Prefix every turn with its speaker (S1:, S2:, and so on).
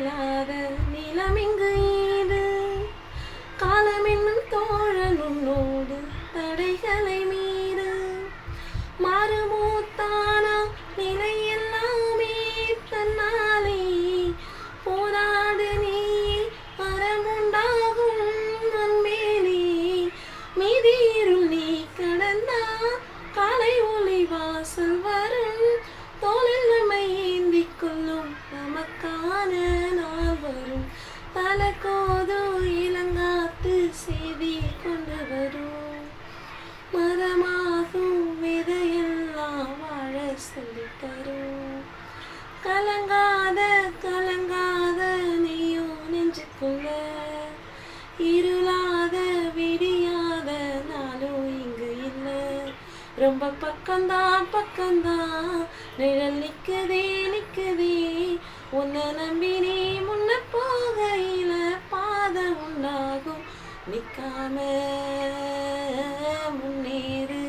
S1: இல்லாத நிலமிங்கு ஈடு காலம் என்னும் தோழன் உன்னோடு தடைகளை மீறு மாறுமூத்தானா நிலை எல்லாமே தன்னாலே போராடு நீ மரமுண்டாகும் மண்மேலே மீதியிருள் நீ கடந்தா காலை ஒளி வாசல் வரும் தோளில் நம்மை ஏந்திக் கொள்ளும் நமக்கான நாள் வரும் தலக்கோது இளங்காத்து செய்தி கொண்டு வரும் மரமாகும் விதையெல்லாம் வாழ சொல்லி தரும் கலங்காத கலங்காத நீயும் நெஞ்சுக்குள்ள இருளாத விடியாத நாளும் இங்கு இல்லை ரொம்ப பக்கம்தான் நிழல் நிக்குதே உன்னை நம்பி நீ முன்ன போகையில பாதை உண்டாகும் நிக்காம முன்னேறு.